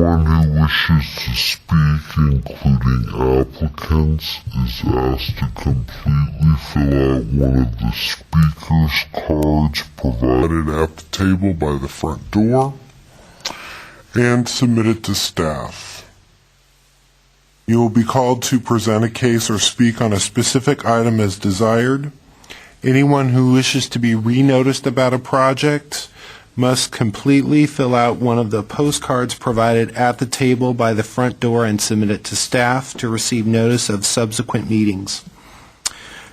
Anyone who wishes to speak, including applicants, is asked to completely fill out one of the speaker's cards provided at the table by the front door and submit it to staff. You will be called to present a case or speak on a specific item as desired. Anyone who wishes to be re-noticed about a project must completely fill out one of the postcards provided at the table by the front door and submit it to staff to receive notice of subsequent meetings.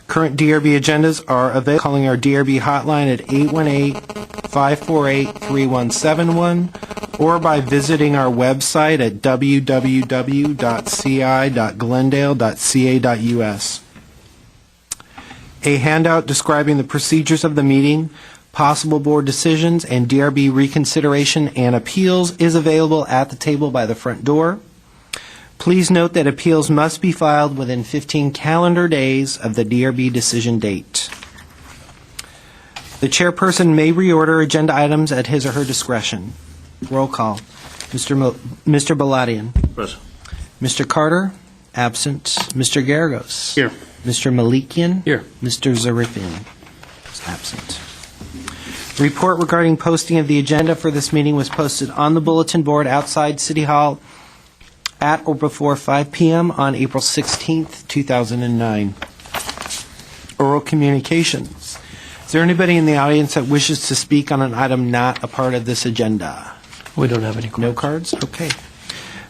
Current DRB agendas are available calling our DRB hotline at 818-548-3171 or by visiting our website at www.ci.glendale.ca.us. A handout describing the procedures of the meeting, possible board decisions, and DRB reconsideration and appeals is available at the table by the front door. Please note that appeals must be filed within 15 calendar days of the DRB decision date. The chairperson may reorder agenda items at his or her discretion. Roll call. Mr. Baladian. Present. Mr. Carter. Absent. Mr. Garagos. Here. Mr. Malikian. Here. Mr. Zarifian is absent. Report regarding posting of the agenda for this meeting was posted on the bulletin board outside City Hall at or before 5 p.m. on April 16th, 2009. Oral communications. Is there anybody in the audience that wishes to speak on an item not a part of this agenda? We don't have any cards. No cards? Okay.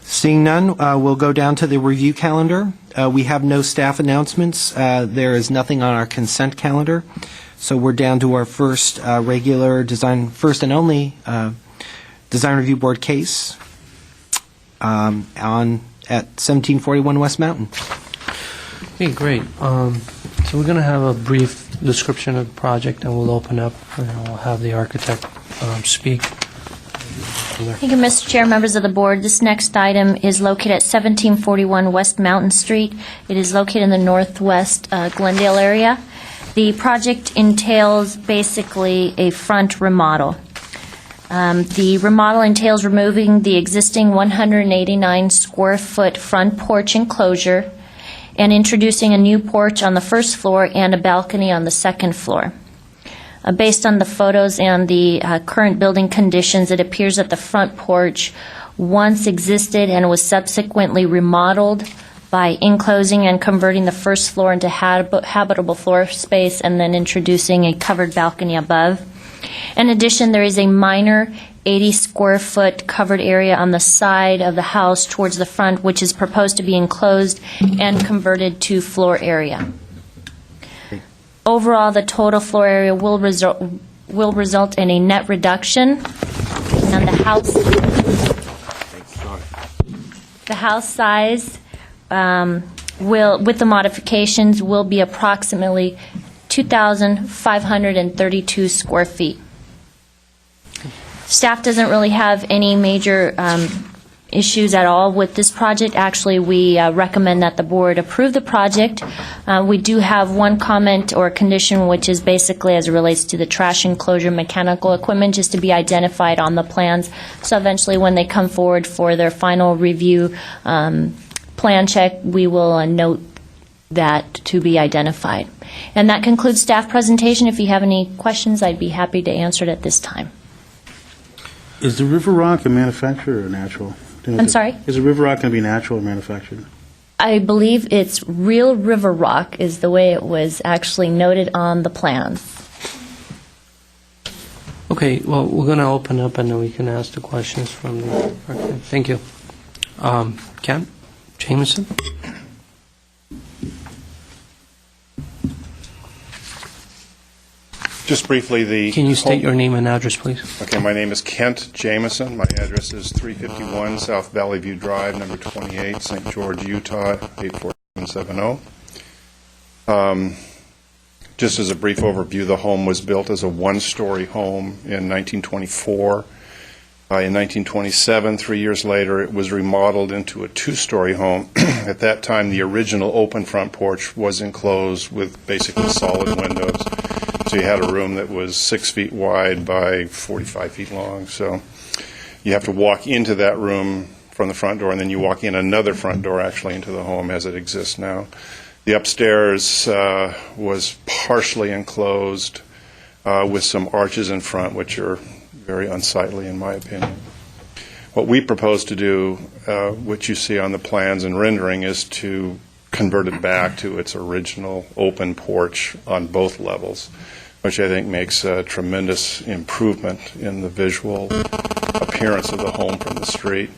Seeing none, we'll go down to the review calendar. We have no staff announcements. There is nothing on our consent calendar. So we're down to our first regular first and only design review board case at 1741 West Mountain. Okay, great. So we're going to have a brief description of the project, and we'll open up, and we'll have the architect speak. Thank you, Mr. Chair, members of the board. This next item is located at 1741 West Mountain Street. It is located in the northwest Glendale area. The project entails basically a front remodel. The remodel entails removing the existing 189 square foot front porch enclosure and introducing a new porch on the first floor and a balcony on the second floor. Based on the photos and the current building conditions, it appears that the front porch once existed and was subsequently remodeled by enclosing and converting the first floor into habitable floor space and then introducing a covered balcony above. In addition, there is a minor 80 square foot covered area on the side of the house towards the front, which is proposed to be enclosed and converted to floor area. Overall, the total floor area will result in a net reduction, and the house size with the modifications will be approximately 2,532 square feet. Staff doesn't really have any major issues at all with this project. Actually, we recommend that the board approve the project. We do have one comment or condition, which is basically as it relates to the trash enclosure mechanical equipment, just to be identified on the plans. So eventually when they come forward for their final review plan check, we will note that to be identified. And that concludes staff presentation. If you have any questions, I'd be happy to answer it at this time. Is the river rock a manufactured or natural? I'm sorry? Is the river rock going to be natural or manufactured? I believe it's real river rock is the way it was actually noted on the plans. Okay, well, we're going to open up, and then we can ask the questions from the architect. Thank you. Kent Jameson? Just briefly, Can you state your name and address, please? Okay, my name is Kent Jameson. My address is 351 South Valley View Drive, number 28, St. George, Utah, 84770. Just as a brief overview, the home was built as a one-story home in 1924. In 1927, 3 years later, it was remodeled into a two-story home. At that time, the original open front porch was enclosed with basically solid windows. So you had a room that was 6 feet wide by 45 feet long. So you have to walk into that room from the front door, and then you walk in another front door actually into the home as it exists now. The upstairs was partially enclosed with some arches in front, which are very unsightly in my opinion. What we propose to do, which you see on the plans and rendering, is to convert it back to its original open porch on both levels, which I think makes a tremendous improvement in the visual appearance of the home from the street.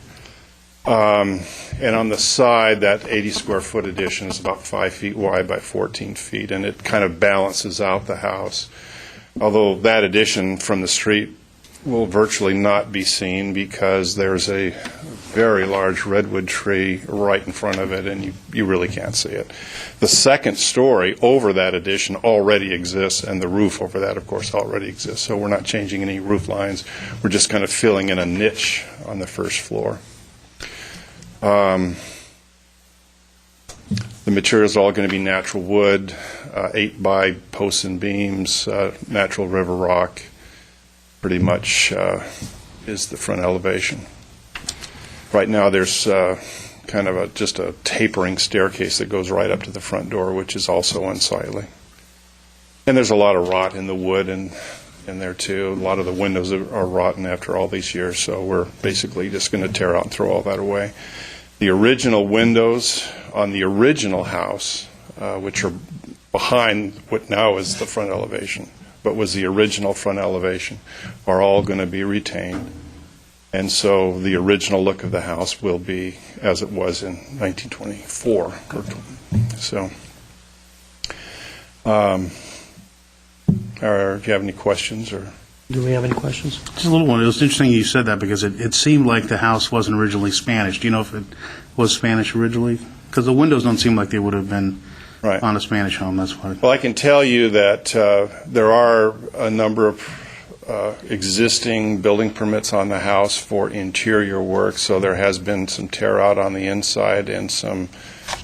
And on the side, that 80 square foot addition is about 5 feet wide by 14 feet, and it kind of balances out the house. Although that addition from the street will virtually not be seen because there's a very large redwood tree right in front of it, and you really can't see it. The second story over that addition already exists, and the roof over that, of course, already exists. So we're not changing any roof lines. We're just kind of filling in a niche on the first floor. The materials are all going to be natural wood, 8x posts and beams, natural river rock, pretty much is the front elevation. Right now there's kind of just a tapering staircase that goes right up to the front door, which is also unsightly. And there's a lot of rot in the wood in there too. A lot of the windows are rotten after all these years, so we're basically just going to tear out and throw all that away. The original windows on the original house, which are behind what now is the front elevation, but was the original front elevation, are all going to be retained. And so the original look of the house will be as it was in 1924. So, do you have any questions? Or Do we have any questions? Just a little one. It was interesting you said that because it seemed like the house wasn't originally Spanish. Do you know if it was Spanish originally? Because the windows don't seem like they would have been right on a Spanish home. That's why. Well, I can tell you that there are a number of existing building permits on the house for interior work, so there has been some tear out on the inside and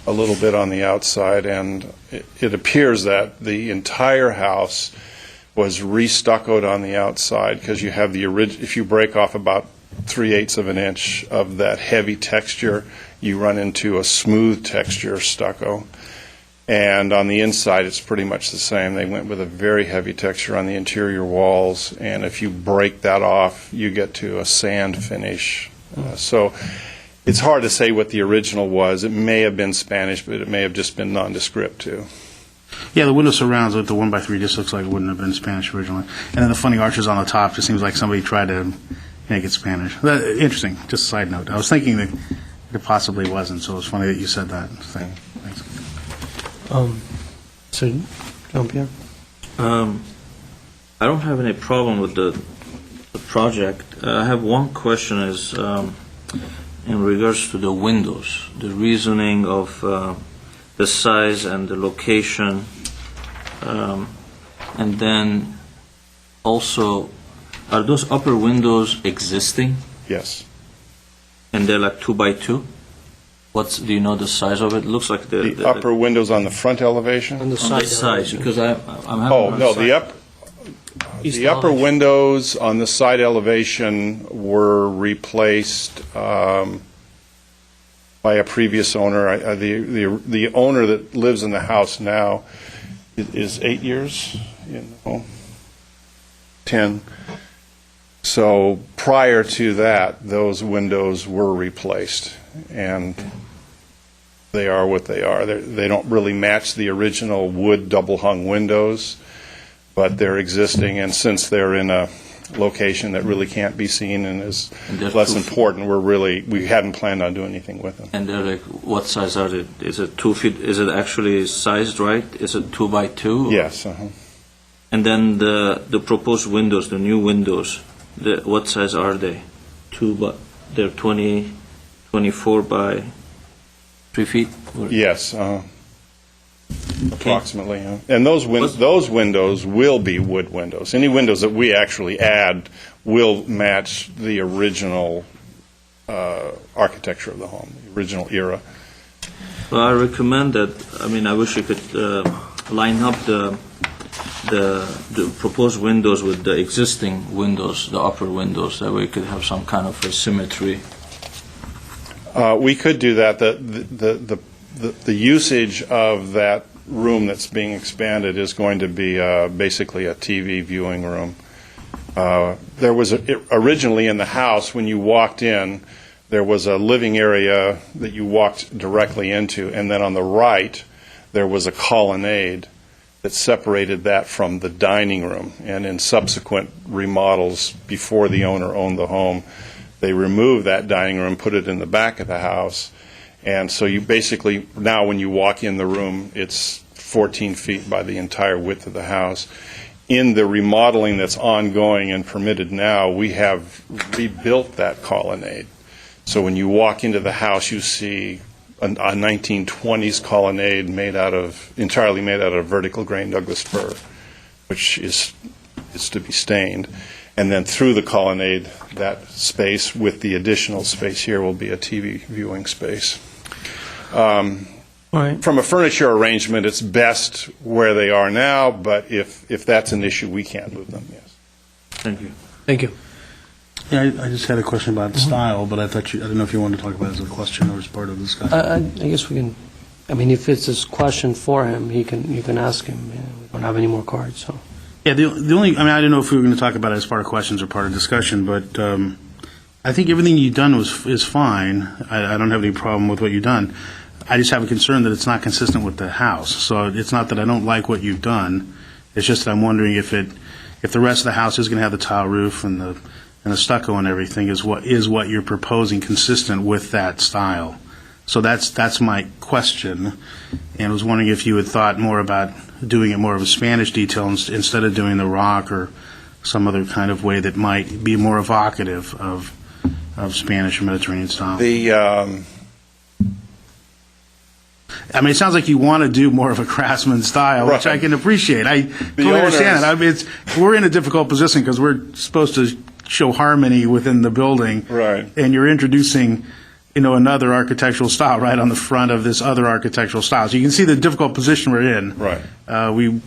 a little bit on the outside, and it appears that the entire house was re-stuccoed on the outside because you have if you break off about 3/8 of an inch of that heavy texture, you run into a smooth texture stucco. And on the inside, it's pretty much the same. They went with a very heavy texture on the interior walls, and if you break that off, you get to a sand finish. So it's hard to say what the original was. It may have been Spanish, but it may have just been nondescript, too. Yeah, the window surrounds with the 1x3 just looks like it wouldn't have been Spanish originally. And then the funny arches on the top just seems like somebody tried to make it Spanish. Interesting. Just a side note. I was thinking that it possibly wasn't, so it was funny that you said that. Thanks. So, Jean-Pierre? I don't have any problem with the project. I have one question is in regards to the windows, the reasoning of the size and the location, and then also, are those upper windows existing? Yes. And they're like 2x2? Do you know the size of it? It looks like The upper windows on the front elevation? On the on the side. size, because I'm having Oh, on no, side. East the upper elevation. windows on the side elevation were replaced by a previous owner. The owner that lives in the house now is 8 years, 10. So prior to that, those windows were replaced, and they are what they are. They don't really match the original wood double-hung windows, but they're existing, and since they're in a location that really can't be seen and is less important, we hadn't planned on doing anything with them. And they're like, what size are they? Is it 2 feet? Is it actually sized right? Is it 2x2? Yes. And then the proposed windows, the new windows, what size are they? They're 24 by 3 feet? Yes. Approximately. And those windows will be wood windows. Any windows that we actually add will match the original architecture of the home, the original era. Well, I recommend that. I mean, I wish you could line up the proposed windows with the existing windows, the upper windows. That way, you could have some kind of a symmetry. We could do that. The usage of that room that's being expanded is going to be basically a TV viewing room. There was originally in the house, when you walked in, there was a living area that you walked directly into, and then on the right there was a colonnade that separated that from the dining room. And in subsequent remodels, before the owner owned the home, they removed that dining room, put it in the back of the house, and so you basically, now when you walk in the room, it's 14 feet by the entire width of the house. In the remodeling that's ongoing and permitted now, we have rebuilt that colonnade. So when you walk into the house, you see a 1920s colonnade entirely made out of vertical grain Douglas fir, which is to be stained. And then through the colonnade, that space with the additional space here will be a TV viewing space. Right. From a furniture arrangement, it's best where they are now, but if that's an issue, we can't move them, yes. Thank you. Thank you. Yeah, I just had a question about style, but I don't know if you wanted to talk about it as a question or as part of the discussion. I guess we can, I mean, if it's a question for him, you can ask him. Yeah, we don't have any more cards, so. Yeah, the only, I mean, I don't know if we were going to talk about it as part of questions or part of discussion, but I think everything you've done is fine. I don't have any problem with what you've done. I just have a concern that it's not consistent with the house. So it's not that I don't like what you've done. It's just that I'm wondering if the rest of the house is going to have the tile roof and the stucco and everything is what you're proposing consistent with that style. So that's my question, and I was wondering if you had thought more about doing it more of a Spanish detail instead of doing the rock or some other kind of way that might be more evocative of Spanish or Mediterranean style. I mean, it sounds like you want to do more of a craftsman style, which I can appreciate. I totally understand it. I mean, we're in a difficult position because we're supposed to show harmony within the building, right? And you're introducing, another architectural style right on the front of this other architectural style. So you can see the difficult position we're in. Right. We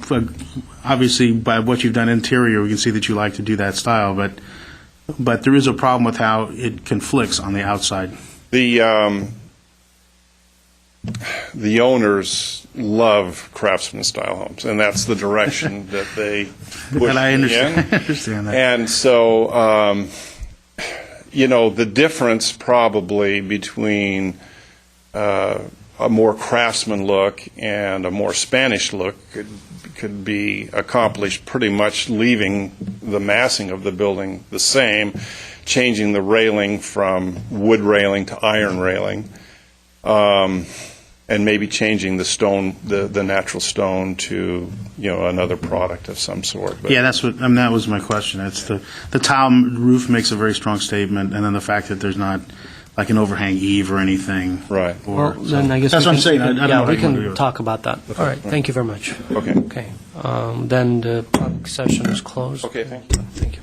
obviously, by what you've done interior, we can see that you like to do that style, but there is a problem with how it conflicts on the outside. The owners love craftsman-style homes, and that's the direction that they push And I understand, in. I understand that. And so, the difference probably between a more craftsman look and a more Spanish look could be accomplished pretty much leaving the massing of the building the same, changing the railing from wood railing to iron railing. And maybe changing the stone, the natural stone, to another product of some sort. But Yeah, that was my question. It's the tile roof makes a very strong statement, and then the fact that there's not like an overhang eave or anything. Right. Well, then I guess that's we what I'm can- saying. I don't know Yeah, how we you wanna do can it. talk about that. All right, thank you very much. Okay. Okay, then the public session is closed. Okay, thank you. Thank you.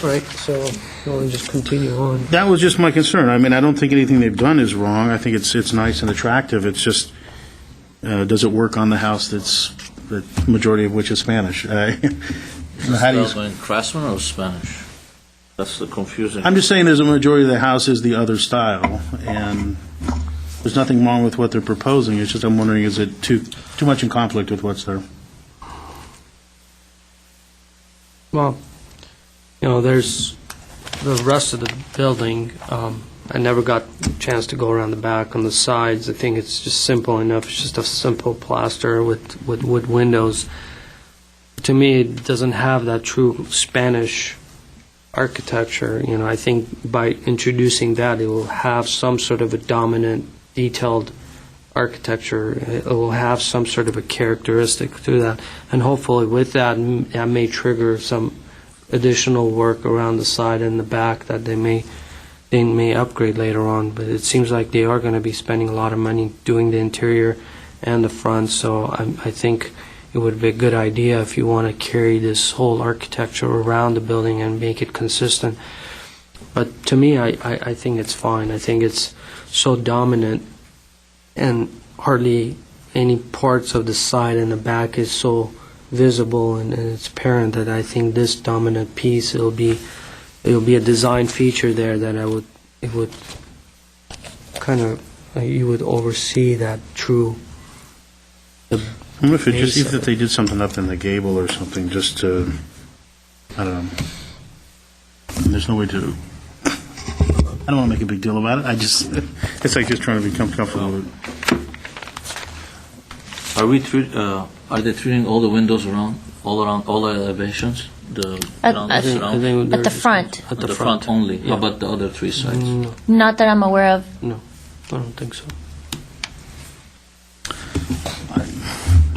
All right, so we'll just continue on. That was just my concern. I mean, I don't think anything they've done is wrong. I think it's nice and attractive. It's just, does it work on the house that's the majority of which is Spanish? How do you? Spelled craftsman or Spanish? That's the confusing. I'm just saying, there's a majority of the house is the other style, and there's nothing wrong with what they're proposing. It's just I'm wondering, is it too much in conflict with what's there? Well, there's the rest of the building. I never got a chance to go around the back on the sides. I think it's just simple enough. It's just a simple plaster with wood windows. To me, it doesn't have that true Spanish architecture. I think by introducing that, it will have some sort of a dominant, detailed architecture. It will have some sort of a characteristic to that. And hopefully with that, that may trigger some additional work around the side and the back that they may upgrade later on. But it seems like they are going to be spending a lot of money doing the interior and the front, so I think it would be a good idea if you want to carry this whole architecture around the building and make it consistent. But to me, I think it's fine. I think it's so dominant, and hardly any parts of the side and the back is so visible and it's apparent that I think this dominant piece, it'll be a design feature there that it would kind of, you would oversee that through the I wonder if base of if they did something up in the gable or something, just to, I don't know. There's no way to, I don't want to make a big deal about it. It's like just trying to become comfortable with it. Are they treating all the windows around all the elevations? At I think At they're the just- front. At The front only? Yeah. How about the other three sides? No, Not that I'm aware of. no, I don't think so.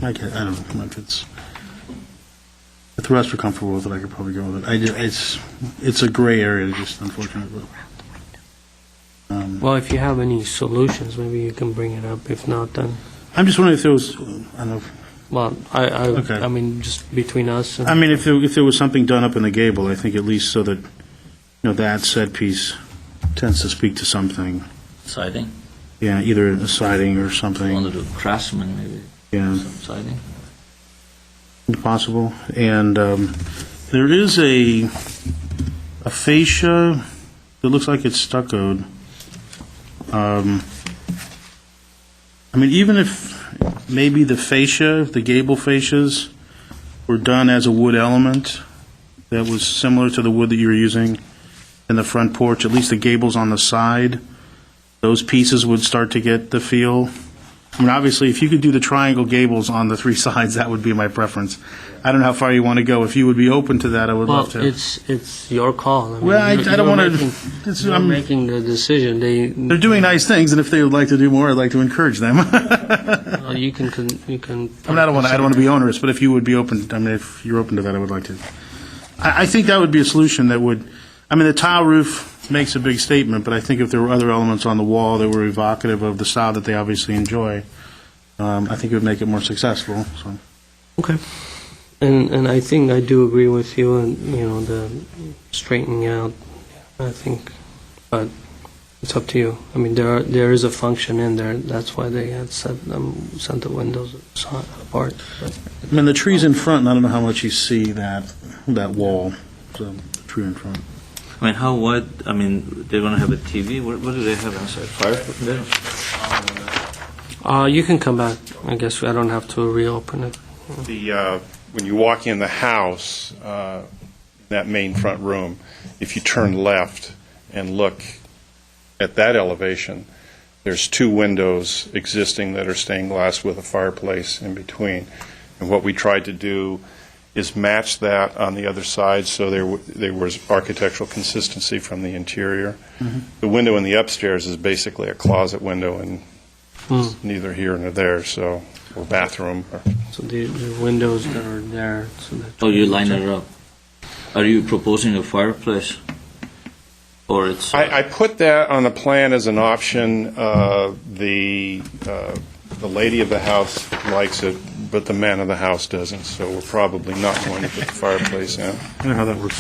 I don't know if it's, if the rest are comfortable with it, I could probably go with it. It's a gray area, just unfortunately. Well, if you have any solutions, maybe you can bring it up. If not, then, I'm just wondering if there was, I don't know, well, Okay. I mean, just between us. And, I mean, if there was something done up in the gable, I think at least so that, that said piece tends to speak to something. Siding? Yeah, either a siding or Want something. to do craftsman, maybe, Yeah, some siding? possible. And there is a fascia that looks like it's stuccoed. I mean, even if maybe the fascia, the gable fascias, were done as a wood element that was similar to the wood that you were using in the front porch, at least the gables on the side, those pieces would start to get the feel. I mean, obviously, if you could do the triangle gables on the three sides, that would be my preference. I don't know how far you want to go. If you would be open to that, I would well, love to. it's your call. I mean, Well, I you're don't want making- to. You're making the decision. They're doing nice things, and if they would like to do more, I'd like to encourage them. You can. You can. I mean, I don't want to be onerous, but if you would be open, I mean, if you're open to that, I would like to. I think that would be a solution that would. I mean, the tile roof makes a big statement, but I think if there were other elements on the wall that were evocative of the style that they obviously enjoy, I think it would make it more successful. So. Okay. And I think I do agree with you, and the straightening out. I think, but it's up to you. I mean, there is a function in there. That's why they had sent the windows apart. But, I mean, the trees in front, and I don't know how much you see that wall, the tree in front. I mean, how wide, I mean, they're going to have a TV? What do they have inside? Fire there? you can come back. I guess I don't have to reopen it. When you walk in the house, that main front room, if you turn left and look at that elevation, there's two windows existing that are stained glass with a fireplace in between. And what we tried to do is match that on the other side so there was architectural consistency from the interior. Mm-hmm. The window in the upstairs is basically a closet window, and it's neither here nor there, or bathroom. So the windows that are there. So that Oh, you line it up. Are you proposing a fireplace? Or it's... I put that on the plan as an option. The lady of the house likes it, but the man of the house doesn't, so we're probably not going to put the fireplace in. I don't know how that works.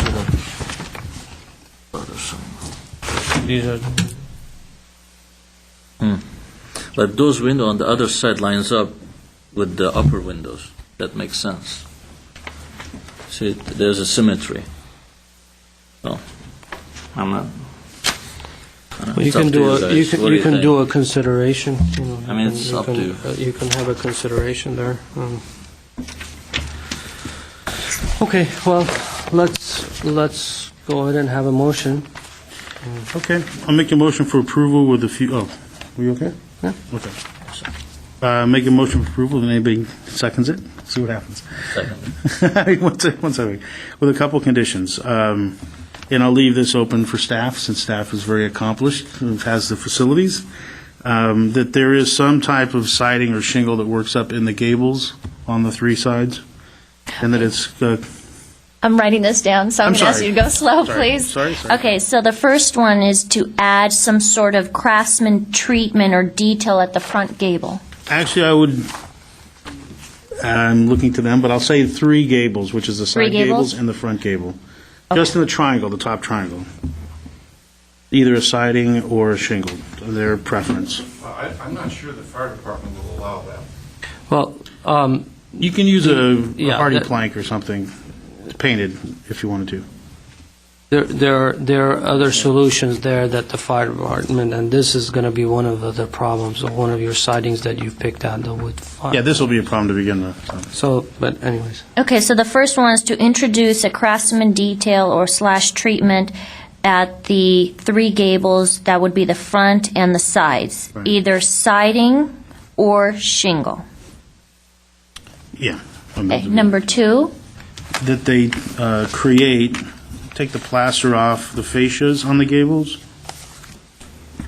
these are. But those windows on the other side lines up with the upper windows. That makes sense. See, there's a symmetry. So, I'm not... Well, you it's can up to do a guys. you can What do you can think? do a consideration. I mean, it's up to you. You can have a consideration there. Okay, well, let's go ahead and have a motion. Okay, I'll make a motion for approval with a few, oh, were you okay? Yeah. Okay. Make a motion for approval, and anybody seconds it? See what happens. Second. One second. With a couple conditions. And I'll leave this open for staff, since staff is very accomplished and has the facilities, that there is some type of siding or shingle that works up in the gables on the three sides, and that it's, I'm writing this down, so I'm I'm going to ask sorry. you to go slow, Sorry. please. Sorry. Okay, so the first one is to add some sort of craftsman treatment or detail at the front gable. Actually, I'm looking to them, but I'll say three gables, which is the Three side gables? and the front gable. Just in the triangle, the top triangle. Either a siding or a shingle, their preference. I'm not sure the fire department will allow that. Well, You can use a Yeah, hardy that- plank or something painted if you wanted to. There are other solutions there that the fire department, and this is going to be one of the problems, of one of your sightings that you picked out, the wood fire. Yeah, this will be a problem to begin with. So, but anyways. Okay, so the first one is to introduce a craftsman detail or slash treatment at the three gables, that would be the front and the sides, Right. either siding or shingle. Yeah. Okay, number 2, That they take the plaster off the fascias on the gables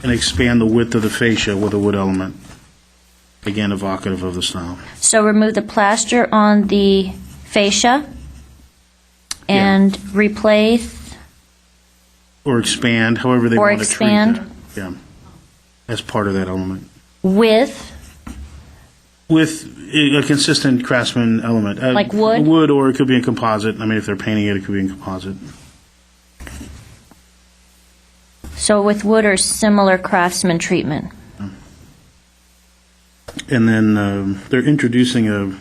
and expand the width of the fascia with a wood element. Again, evocative of the style. so remove the plaster on the fascia and replace, Or expand, however they Or want to treat expand. that. Yeah, as part of that element. with, With a consistent craftsman element. Like wood? Wood, or it could be in composite. I mean, if they're painting it, it could be in composite. so with wood or similar craftsman treatment. And then they're introducing a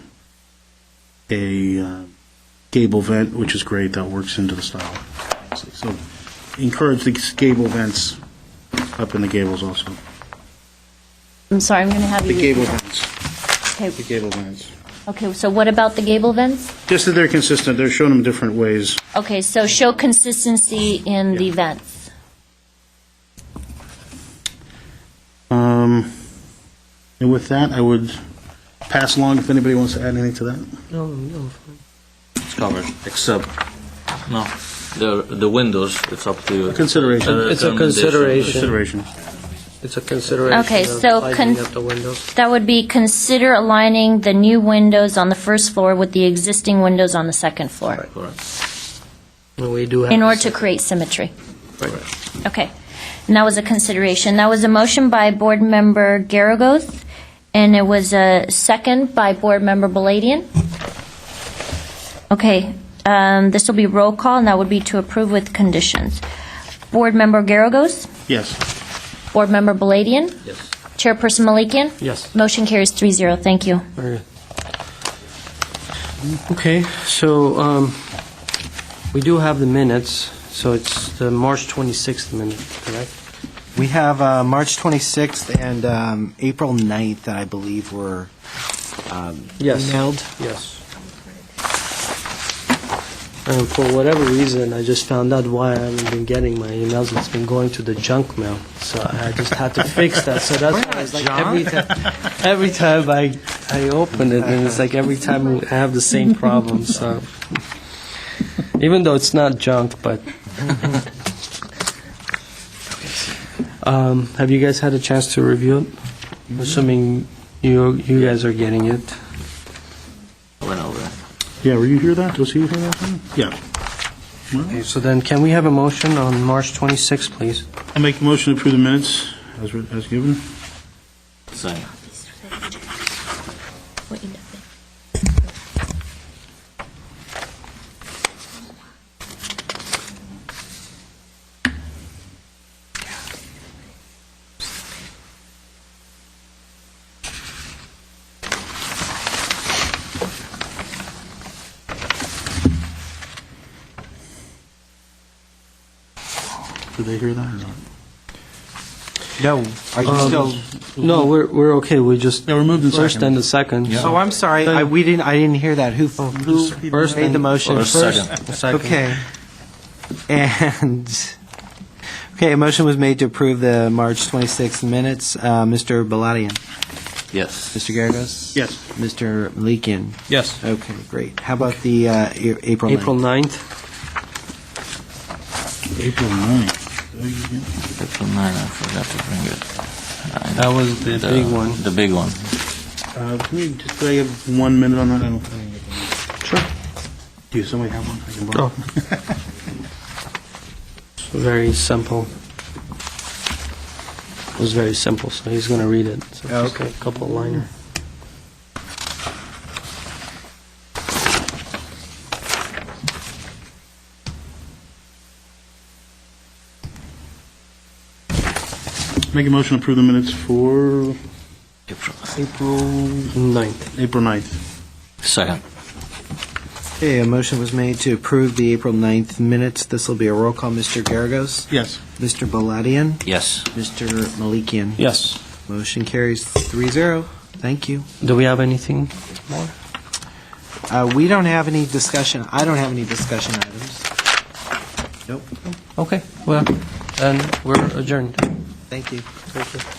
gable vent, which is great. That works into the style. So encourage these gable vents up in the gables also. I'm sorry, I'm going to have The you... gable vents. Okay. The gable vents. Okay, so what about the gable vents? Just that they're consistent. They're showing them different ways. Okay, so show consistency in the vents. And with that, I would pass along if anybody wants to add anything to that. No. It's covered, except, no, the windows, it's up to you. Consideration. It's a Consideration. It's a consideration. Okay, of so lighting up the windows. That would be consider aligning the new windows on the first floor with the existing windows on the second floor Correct. Well, we do have in to order say- to create symmetry. Right. Okay. And that was a consideration. That was a motion by Board Member Garagos, and it was a second by Board Member Baladian. Okay, this will be roll call, and that would be to approve with conditions. Board Member Garagos, Yes. Board Member Baladian, Yes. Chairperson Malikian. Yes. Motion carries 3-0. Thank you. Very good. Okay, so we do have the minutes, so it's the March 26th minute, correct? We have March 26th and April 9th that I believe were emailed. Yes. And for whatever reason, I just found out why I haven't been getting my emails. It's been going to the junk mail, so I just had to fix that. So that's why it's like every time I open it, and it's like every time I have the same problem. So even though it's not junk, but have you guys had a chance to review it? Assuming you guys are getting it. Went over it. Yeah, were you here that? Was he here that time? Yeah. Okay, so then can we have a motion on March 26th, please? I make a motion to approve the minutes as given. Second. Did they hear that or not? No, are you still? No, we're okay. We just Yeah, we're moved in first second. and the second. Oh, I'm sorry. I didn't hear that. Who First made the motion? First, second. Second. Okay. And okay, a motion was made to approve the March 26th minutes. Mr. Baladian, Yes. Mr. Garagos, Yes. Mr. Malikian. Yes. Okay, great. How about the April 9th? April 9th. April 9th. April 9, I forgot to bring it. That was the big one. The big one. Could I have 1 minute on that? I don't think. Sure. Do somebody have one? I can borrow. Oh. It's very simple. It was very simple, so he's going to read it. So just Okay. a couple of liner. Make a motion to approve the minutes for April. April 9th. April 9th. Second. Okay, a motion was made to approve the April 9th minutes. This will be a roll call. Mr. Garagos? Yes. Mr. Baladian? Yes. Mr. Malikian? Yes. Motion carries 3-0. Thank you. Do we have anything more? We don't have any discussion, I don't have any discussion items. Nope. Okay, well, then we're adjourned. Thank you. Thank you.